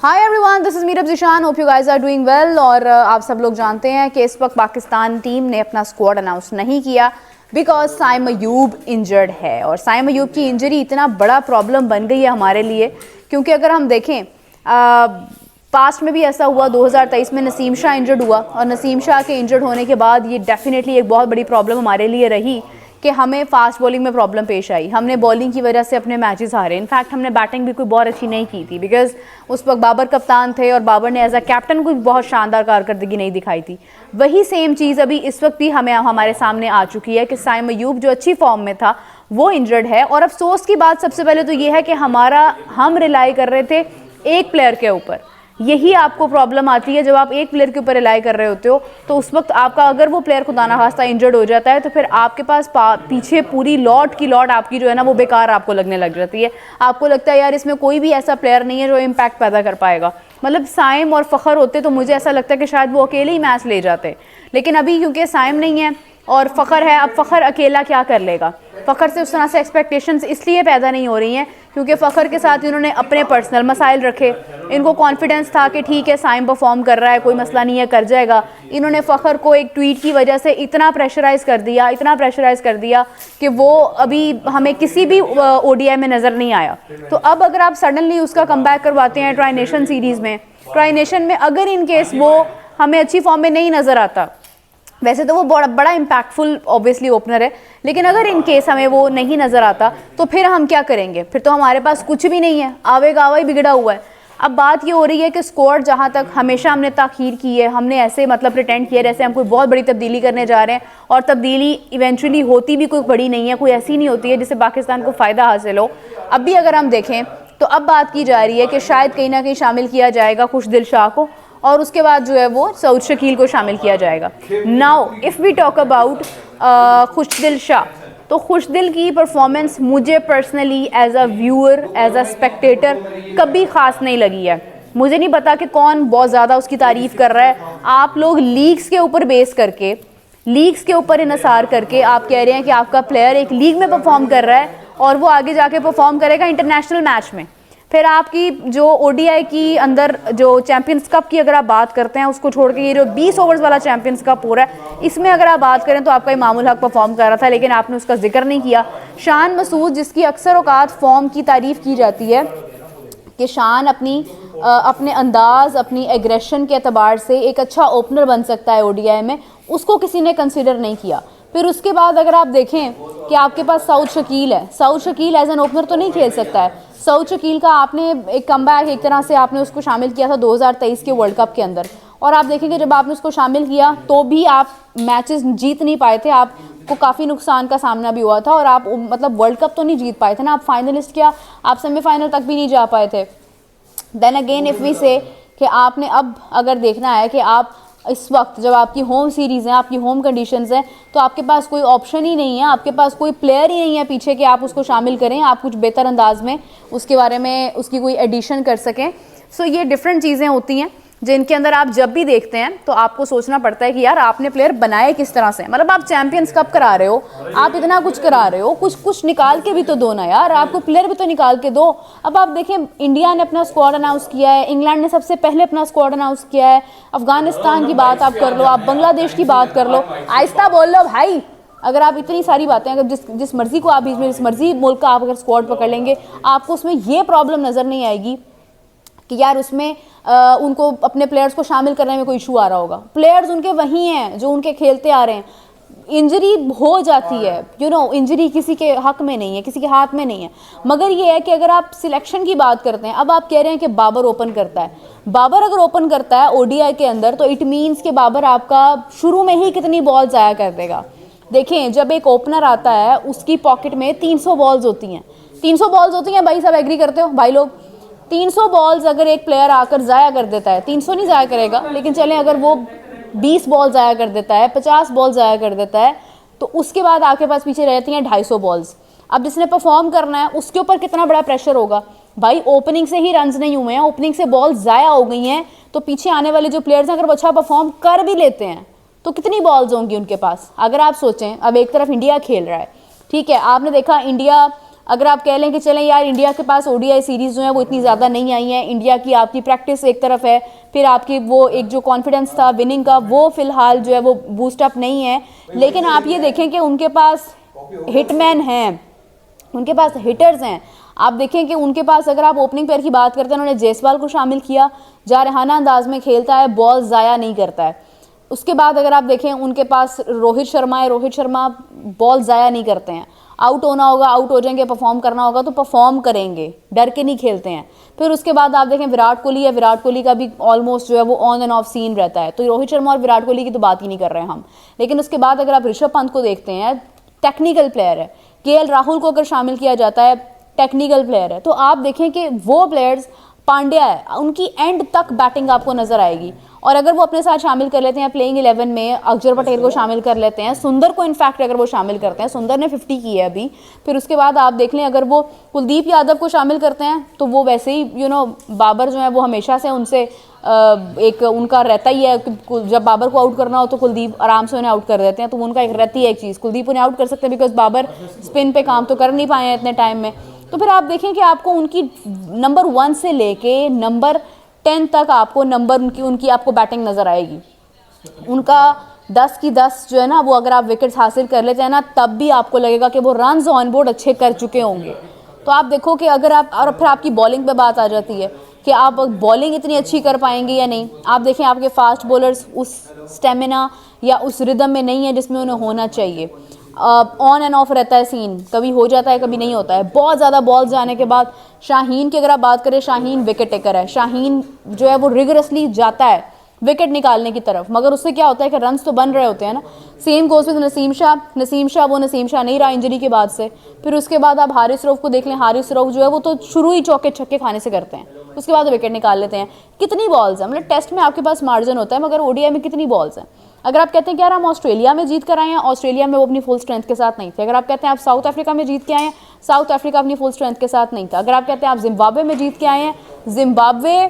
Hi everyone, this is Meerab Zeeshan. Hope you guys are doing well. और आप सब लोग जानते हैं कि इस वक्त पाकिस्तान टीम ने अपना स्क्वाड अनाउंस नहीं किया बिकॉज साइम अयूब इंजर्ड है। और साइम अयूब की इंजरी इतना बड़ा प्रॉब्लम बन गई है हमारे लिए, क्योंकि अगर हम देखें पास्ट में भी ऐसा हुआ, 2023 में नसीम शाह इंजर्ड हुआ और नसीम शाह के इंजर्ड होने के बाद ये डेफिनेटली एक बहुत बड़ी प्रॉब्लम हमारे लिए रही कि हमें फास्ट बॉलिंग में प्रॉब्लम पेश आई। हमने बॉलिंग की वजह से अपने मैचेस हारे। इनफैक्ट हमने बैटिंग भी कोई बहुत अच्छी नहीं की थी बिकॉज उस वक्त बाबर कप्तान थे और बाबर ने एज अ कैप्टन कोई बहुत शानदार कारकर्दगी नहीं दिखाई थी। वही सेम चीज़ अभी इस वक्त भी हमारे सामने आ चुकी है कि साइम अयूब जो अच्छी फॉर्म में था वो इंजर्ड है। और अफसोस की बात सबसे पहले तो ये है कि हम रिलाई कर रहे थे एक प्लेयर के ऊपर। यही आपको प्रॉब्लम आती है जब आप एक प्लेयर के ऊपर रिलाई कर रहे होते हो, तो उस वक्त आपका अगर वो प्लेयर खुदा ना खास्ता इंजर्ड हो जाता है तो फिर आपके पास पीछे पूरी लॉट की लॉट आपकी जो है ना वो बेकार आपको लगने लग जाती है। आपको लगता है यार इसमें कोई भी ऐसा प्लेयर नहीं है जो इम्पैक्ट पैदा कर पाएगा। मतलब साइम और फ़खर होते तो मुझे ऐसा लगता है कि शायद वो अकेले ही मैच ले जाते, लेकिन अभी क्योंकि साइम नहीं है और फ़खर है, अब फ़खर अकेला क्या कर लेगा। फ़खर से उस तरह से एक्सपेक्टेशंस इसलिए पैदा नहीं हो रही हैं क्योंकि फ़खर के साथ इन्होंने अपने पर्सनल मसाइल रखे। इनको कॉन्फिडेंस था कि ठीक है साइम परफॉर्म कर रहा है, कोई मसला नहीं है, कर जाएगा। इन्होंने फ़खर को एक ट्वीट की वजह से इतना प्रेशराइज़ कर दिया कि वो अभी हमें किसी भी ओडीआई में नज़र नहीं आया। तो अब अगर आप सडनली उसका कमबैक करवाते हैं ट्राई नेशन सीरीज़ में, ट्राई नेशन में अगर इन केस वो हमें अच्छी फॉर्म में नहीं नज़र आता, वैसे तो वो बड़ा इम्पैक्टफुल ऑब्वियसली ओपनर है, लेकिन अगर इन केस हमें वो नहीं नज़र आता तो फिर हम क्या करेंगे। फिर तो हमारे पास कुछ भी नहीं है, आवे गावा ही बिगड़ा हुआ है। अब बात ये हो रही है कि स्क्वाड जहाँ तक हमेशा हमने ताख़ीर की है, हमने ऐसे मतलब प्रिटेंड किया जैसे हम कोई बहुत बड़ी तब्दीली करने जा रहे हैं, और तब्दीली इवेंचुअली होती भी कोई बड़ी नहीं है, कोई ऐसी नहीं होती है जिससे पाकिस्तान को फ़ायदा हासिल हो। अब भी अगर हम देखें तो अब बात की जा रही है कि शायद कहीं ना कहीं शामिल किया जाएगा खुशदिल शाह को, और उसके बाद जो है वो सऊद शकील को शामिल किया जाएगा। Now if we talk about Khushdil Shah, तो खुशदिल की परफॉर्मेंस मुझे personally as a viewer, as a spectator कभी ख़ास नहीं लगी है। मुझे नहीं पता कि कौन बहुत ज़्यादा उसकी तारीफ़ कर रहा है। आप लोग लीग्स के ऊपर बेस करके, लीग्स के ऊपर इन्हसार करके आप कह रहे हैं कि आपका प्लेयर एक लीग में परफॉर्म कर रहा है और वो आगे जाके परफॉर्म करेगा इंटरनेशनल मैच में। फिर आपकी जो ओडीआई की अंदर जो चैंपियंस कप की अगर आप बात करते हैं, उसको छोड़ के ये जो 20 ओवर्स वाला चैंपियंस कप हो रहा है, इसमें अगर आप बात करें तो आपका इमामुल हक परफॉर्म कर रहा था, लेकिन आपने उसका जिक्र नहीं किया। शान मसूद, जिसकी अक्सर औकात फॉर्म की तारीफ़ की जाती है कि शान अपने अंदाज़, अपनी एग्रेशन के अतबार से एक अच्छा ओपनर बन सकता है ओडीआई में, उसको किसी ने कंसिडर नहीं किया। फिर उसके बाद अगर आप देखें कि आपके पास सऊद शकील है, Saud Shakeel as an opener तो नहीं खेल सकता है। सऊद शकील का आपने एक कमबैक एक तरह से आपने उसको शामिल किया था 2023 के वर्ल्ड कप के अंदर, और आप देखेंगे जब आपने उसको शामिल किया तो भी आप मैचेस जीत नहीं पाए थे, आपको काफ़ी नुकसान का सामना भी हुआ था, और आप मतलब वर्ल्ड कप तो नहीं जीत पाए थे ना, आप फाइनलिस्ट क्या, आप सेमीफाइनल तक भी नहीं जा पाए थे। देन अगेन इफ़ वी से कि आपने अब अगर देखना है कि आप इस वक्त जब आपकी होम सीरीज़ हैं, आपकी होम कंडीशंस हैं, तो आपके पास कोई ऑप्शन ही नहीं है, आपके पास कोई प्लेयर ही नहीं है पीछे कि आप उसको शामिल करें, आप कुछ बेहतर अंदाज में उसके बारे में उसकी कोई एडिशन कर सकें। सो ये डिफरेंट चीज़ें होती हैं जिनके अंदर आप जब भी देखते हैं तो आपको सोचना पड़ता है कि यार आपने प्लेयर बनाए किस तरह से। मतलब आप चैंपियंस कप करा रहे हो, आप इतना कुछ करा रहे हो, कुछ निकाल के भी तो दो ना यार, आपको प्लेयर भी तो निकाल के दो। अब आप देखें इंडिया ने अपना स्क्वाड अनाउंस किया है, इंग्लैंड ने सबसे पहले अपना स्क्वाड अनाउंस किया है, अफगानिस्तान की बात आप कर लो, आप बांग्लादेश की बात कर लो, आहिस्ता बोल लो भाई। अगर आप इतनी सारी बातें, अगर जिस मर्जी को आप बीच में, जिस मर्जी मुल्क का आप अगर स्क्वाड पकड़ लेंगे, आपको उसमें ये प्रॉब्लम नज़र नहीं आएगी कि यार उसमें उनको अपने प्लेयर्स को शामिल करने में कोई इशू आ रहा होगा। प्लेयर्स उनके वही हैं जो उनके खेलते आ रहे हैं। इंजरी हो जाती है, इंजरी किसी के हक में नहीं है, किसी के हाथ में नहीं है, मगर ये है कि अगर आप सिलेक्शन की बात करते हैं, अब आप कह रहे हैं कि बाबर ओपन करता है, बाबर अगर ओपन करता है ओडीआई के अंदर तो इट मीन्स कि बाबर आपका शुरू में ही कितनी बॉल ज़ाया कर देगा। देखें जब एक ओपनर आता है उसकी पॉकेट में 300 बॉल्स होती हैं, 300 बॉल्स होती हैं भाई, सब एग्री करते हो भाई लोग। 300 बॉल्स अगर एक प्लेयर आकर ज़ाया कर देता है, 300 नहीं ज़ाया करेगा, लेकिन चलें अगर वो 20 बॉल ज़ाया कर देता है, 50 बॉल ज़ाया कर देता है, तो उसके बाद आपके पास पीछे रहती हैं 250 बॉल्स। अब जिसने परफॉर्म करना है उसके ऊपर कितना बड़ा प्रेशर होगा भाई। ओपनिंग से ही रन्स नहीं हुए हैं, ओपनिंग से बॉल ज़ाया हो गई हैं, तो पीछे आने वाले जो प्लेयर्स हैं अगर वो अच्छा परफॉर्म कर भी लेते हैं तो कितनी बॉल्स होंगी उनके पास। अगर आप सोचें, अब एक तरफ इंडिया खेल रहा है, ठीक है, आपने देखा इंडिया अगर आप कह लें कि चलें यार इंडिया के पास ओडीआई सीरीज़ जो है वो इतनी ज़्यादा नहीं आई हैं, इंडिया की आपकी प्रैक्टिस एक तरफ है, फिर आपकी वो एक जो कॉन्फिडेंस था विनिंग का वो फ़िलहाल जो है वो बूस्टअप नहीं है। लेकिन आप ये देखें कि उनके पास हिटमैन हैं, उनके पास हिटर्स हैं। आप देखें कि उनके पास अगर आप ओपनिंग पेयर की बात करते हैं, उन्होंने जायसवाल को शामिल किया, जारहाना अंदाज में खेलता है, बॉल ज़ाया नहीं करता है। उसके बाद अगर आप देखें उनके पास रोहित शर्मा है, रोहित शर्मा बॉल ज़ाया नहीं करते हैं, आउट होना होगा आउट हो जाएंगे, परफॉर्म करना होगा तो परफॉर्म करेंगे, डर के नहीं खेलते हैं। फिर उसके बाद आप देखें विराट कोहली है, विराट कोहली का भी ऑलमोस्ट जो है वो ऑन एंड ऑफ सीन रहता है, तो रोहित शर्मा और विराट कोहली की तो बात ही नहीं कर रहे हैं हम। लेकिन उसके बाद अगर आप ऋषभ पंत को देखते हैं, टेक्निकल प्लेयर है, केएल राहुल को अगर शामिल किया जाता है, टेक्निकल प्लेयर है, तो आप देखें कि वो प्लेयर्स, पांड्या है, उनकी एंड तक बैटिंग आपको नजर आएगी। और अगर वो अपने साथ शामिल कर लेते हैं प्लेइंग 11 में, अक्षर पटेल को शामिल कर लेते हैं, सुंदर को इनफैक्ट अगर वो शामिल करते हैं, सुंदर ने 50 की है अभी, फिर उसके बाद आप देख लें अगर वो कुलदीप यादव को शामिल करते हैं तो वो वैसे ही बाबर जो है वो हमेशा से उनसे एक उनका रहता ही है कि जब बाबर को आउट करना हो तो कुलदीप आराम से उन्हें आउट कर देते हैं, तो उनका एक रहती है एक चीज़, कुलदीप उन्हें आउट कर सकते हैं बिकॉज बाबर स्पिन पे काम तो कर नहीं पाए हैं इतने टाइम में। तो फिर आप देखें कि आपको उनकी नंबर 1 से लेके नंबर 10 तक आपको नंबर उनकी आपको बैटिंग नज़र आएगी। उनका 10 की 10 जो है ना वो अगर आप विकेट्स हासिल कर लेते हैं ना, तब भी आपको लगेगा कि वो रन्स ऑन बोर्ड अच्छे कर चुके होंगे। तो आप देखो कि अगर आप, और फिर आपकी बॉलिंग पे बात आ जाती है कि आप बॉलिंग इतनी अच्छी कर पाएंगे या नहीं। आप देखें आपके फास्ट बॉलर्स उस स्टेमिना या उस रिदम में नहीं है जिसमें उन्हें होना चाहिए। ऑन एंड ऑफ रहता है सीन, कभी हो जाता है कभी नहीं होता है। बहुत ज़्यादा बॉल्स जाने के बाद शाहीन की अगर आप बात करें, शाहीन विकेट टेकर है, शाहीन जो है वो रिगरसली जाता है विकेट निकालने की तरफ, मगर उससे क्या होता है कि रन्स तो बन रहे होते हैं ना। Same goes with Naseem Shah वो नसीम शाह नहीं रहा इंजरी के बाद से। फिर उसके बाद आप हारिस रऊफ को देख लें, हारिस रऊफ जो है वो तो शुरू ही चौके छक्के खाने से करते हैं, उसके बाद विकेट निकाल लेते हैं। कितनी बॉल्स हैं, मतलब टेस्ट में आपके पास मार्जिन होता है मगर ओडीआई में कितनी बॉल्स हैं। अगर आप कहते हैं कि यार हम ऑस्ट्रेलिया में जीत कर आए हैं, ऑस्ट्रेलिया में वो अपनी फुल स्ट्रेंथ के साथ नहीं थे। अगर आप कहते हैं आप साउथ अफ्रीका में जीत के आए हैं, साउथ अफ्रीका अपनी फुल स्ट्रेंथ के साथ नहीं था। अगर आप कहते हैं आप जिम्बाब्वे में जीत के आए हैं, जिम्बाब्वे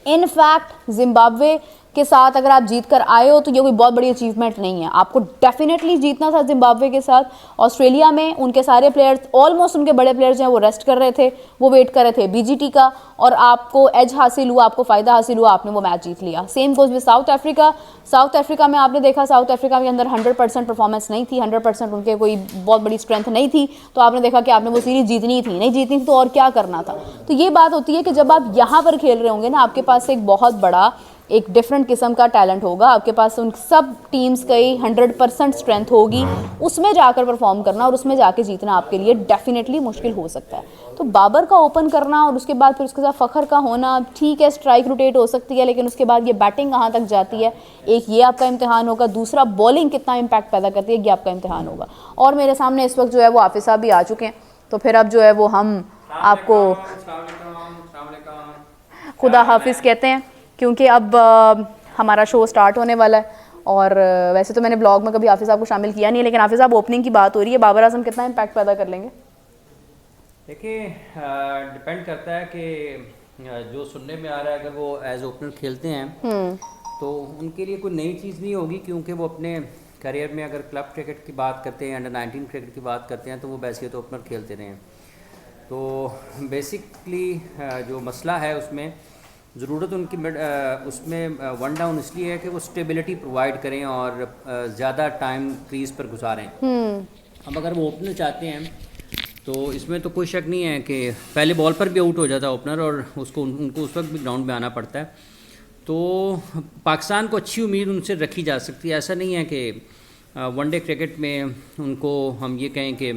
इनफैक्ट जिम्बाब्वे के साथ अगर आप जीत कर आए हो तो ये कोई बहुत बड़ी अचीवमेंट नहीं है, आपको डेफिनेटली जीतना था जिम्बाब्वे के साथ। ऑस्ट्रेलिया में उनके सारे प्लेयर्स, ऑलमोस्ट उनके बड़े प्लेयर्स हैं वो रेस्ट कर रहे थे, वो वेट कर रहे थे बीजीटी का, और आपको एज हासिल हुआ, आपको फ़ायदा हासिल हुआ, आपने वो मैच जीत लिया। Same goes with south Africa. South Africa में आपने देखा साउथ अफ्रीका के अंदर 100% परफॉर्मेंस नहीं थी, 100% उनके कोई बहुत बड़ी स्ट्रेंथ नहीं थी, तो आपने देखा कि आपने वो सीरीज़ जीतनी थी, नहीं जीतनी थी तो और क्या करना था। तो ये बात होती है कि जब आप यहाँ पर खेल रहे होंगे ना, आपके पास एक बहुत बड़ा एक डिफरेंट किस्म का टैलेंट होगा, आपके पास उन सब टीम्स की 100% स्ट्रेंथ होगी, उसमें जाकर परफॉर्म करना और उसमें जाके जीतना आपके लिए डेफिनेटली मुश्किल हो सकता है। तो बाबर का ओपन करना और उसके बाद फिर उसके साथ फ़खर का होना, ठीक है स्ट्राइक रोटेट हो सकती है, लेकिन उसके बाद ये बैटिंग कहाँ तक जाती है, एक ये आपका इम्तिहान होगा। दूसरा बॉलिंग कितना इम्पैक्ट पैदा करती है, ये आपका इम्तिहान होगा। और मेरे सामने इस वक्त जो है वो हाफिज़ साहब भी आ चुके हैं, तो फिर अब जो है वो हम आपको खुदा हाफिज़ कहते हैं, क्योंकि अब हमारा शो स्टार्ट होने वाला है। और वैसे तो मैंने ब्लॉग में कभी हाफिज़ साहब को शामिल किया नहीं है, लेकिन हाफिज़ साहब ओपनिंग की बात हो रही है, बाबर आजम कितना इम्पैक्ट पैदा कर लेंगे? देखिए डिपेंड करता है कि जो सुनने में आ रहा है अगर वो एज ओपनर खेलते हैं तो उनके लिए कोई नई चीज़ नहीं होगी, क्योंकि वो अपने करियर में अगर क्लब क्रिकेट की बात करते हैं, अंडर 19 क्रिकेट की बात करते हैं, तो वो बैसियत ओपनर खेलते रहे हैं। तो बेसिकली जो मसला है उसमें ज़रूरत उनकी उसमें वन डाउन इसलिए है कि वो स्टेबिलिटी प्रोवाइड करें और ज़्यादा टाइम क्रीज पर गुजारें। अब अगर वो ओपनर चाहते हैं तो इसमें तो कोई शक नहीं है कि पहले बॉल पर भी आउट हो जाता है ओपनर, और उनको उस वक्त भी ग्राउंड में आना पड़ता है। तो पाकिस्तान को अच्छी उम्मीद उनसे रखी जा सकती है। ऐसा नहीं है कि वनडे क्रिकेट में उनको हम ये कहें कि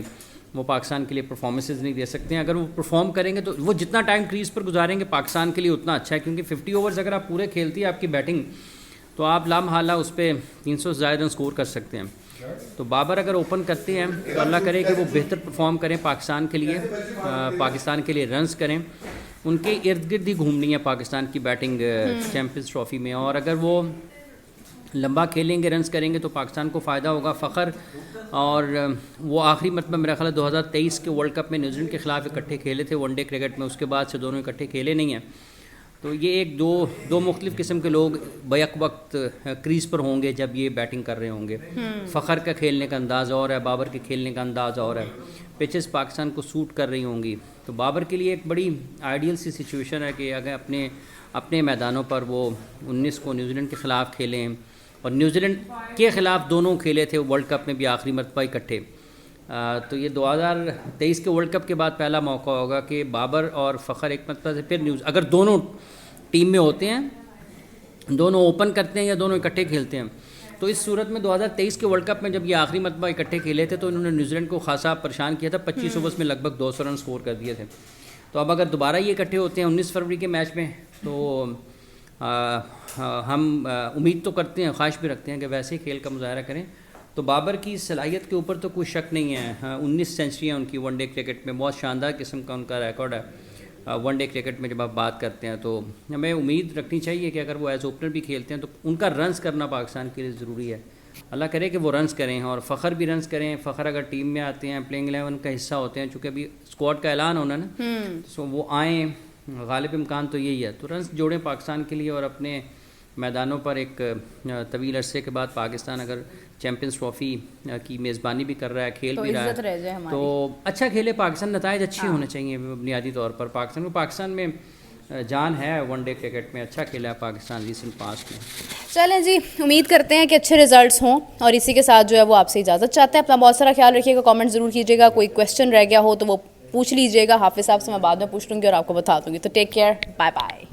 वो पाकिस्तान के लिए परफॉर्मेंसेस नहीं दे सकते हैं। अगर वो परफॉर्म करेंगे तो वो जितना टाइम क्रीज पर गुजारेंगे पाकिस्तान के लिए उतना अच्छा है, क्योंकि 50 ओवर्स अगर आप पूरे खेलती है आपकी बैटिंग, तो आप लामहाला उस पर 300 से ज़्यादा रन स्कोर कर सकते हैं। तो बाबर अगर ओपन करते हैं तो अल्लाह करे कि वो बेहतर परफॉर्म करें पाकिस्तान के लिए, पाकिस्तान के लिए रन्स करें। उनके इर्द गिर्द ही घूमनी है पाकिस्तान की बैटिंग चैम्पियंस ट्रॉफी में, और अगर वो लंबा खेलेंगे, रन्स करेंगे तो पाकिस्तान को फ़ायदा होगा। फ़खर और वो आखिरी मरतबा मेरा ख्याल 2023 के वर्ल्ड कप में न्यूजीलैंड के ख़िलाफ़ इकट्ठे खेले थे वनडे क्रिकेट में, उसके बाद से दोनों इकट्ठे खेले नहीं हैं। तो ये एक दो मुख्तलिफ़ किस्म के लोग बैक वक्त क्रीज़ पर होंगे जब ये बैटिंग कर रहे होंगे। फ़खर का खेलने का अंदाज़ और है, बाबर के खेलने का अंदाज़ और है। पिचेस पाकिस्तान को सूट कर रही होंगी, तो बाबर के लिए एक बड़ी आइडियल सी सिचुएशन है कि अगर अपने मैदानों पर वो 19 को न्यूजीलैंड के ख़िलाफ़ खेलें, और न्यूजीलैंड के ख़िलाफ़ दोनों खेले थे वर्ल्ड कप में भी आखिरी मरतबा इकट्ठे। तो ये 2023 के वर्ल्ड कप के बाद पहला मौका होगा कि बाबर और फ़खर एक मरतबा से फिर अगर दोनों टीम में होते हैं, दोनों ओपन करते हैं या दोनों इकट्ठे खेलते हैं, तो इस सूरत में 2023 के वर्ल्ड कप में जब ये आखिरी मरतबा इकट्ठे खेले थे तो इन्होंने न्यूजीलैंड को खासा परेशान किया था। 25 ओवर्स में लगभग 200 रन स्कोर कर दिए थे। तो अब अगर दोबारा ये इकट्ठे होते हैं 19 फरवरी के मैच में, तो हम उम्मीद तो करते हैं, ख्वाहिश भी रखते हैं कि वैसे ही खेल का मुजाहरा करें। तो बाबर की सलाहियत के ऊपर तो कोई शक नहीं है। 19 सेंचुरियाँ उनकी वनडे क्रिकेट में, बहुत शानदार किस्म का उनका रिकॉर्ड है वनडे क्रिकेट में। जब आप बात करते हैं तो हमें उम्मीद रखनी चाहिए कि अगर वो एज ओपनर भी खेलते हैं तो उनका रन्स करना पाकिस्तान के लिए ज़रूरी है। अल्लाह करे कि वो रन्स करें और फ़खर भी रन्स करें। फ़खर अगर टीम में आते हैं, प्लेइंग 11 का हिस्सा होते हैं, चूँकि अभी स्क्वाड का ऐलान होना ना, तो वो आएँ, गालिब इम्कान तो यही है। तो रन्स जोड़ें पाकिस्तान के लिए, और अपने मैदानों पर एक तवील अरसे के बाद पाकिस्तान अगर चैम्पियंस ट्रॉफ़ी की मेज़बानी भी कर रहा है, खेल तो भी रहा है, तो अच्छा खेले पाकिस्तान, नताइज अच्छे होने चाहिए बुनियादी तौर पर। पाकिस्तान में जान है वनडे क्रिकेट में, अच्छा खेला है पाकिस्तान रिसेंट पास्ट में। चलें जी, उम्मीद करते हैं कि अच्छे रिजल्ट्स हों, और इसी के साथ जो है वो आपसे इजाज़त चाहते हैं। अपना बहुत सारा ख्याल रखिएगा, कमेंट ज़रूर कीजिएगा, कोई क्वेश्चन रह गया हो तो वो पूछ लीजिएगा। हाफिज़ साहब से मैं बाद में पूछ लूँगी और आपको बता दूँगी। तो टेक केयर, बाय बाय।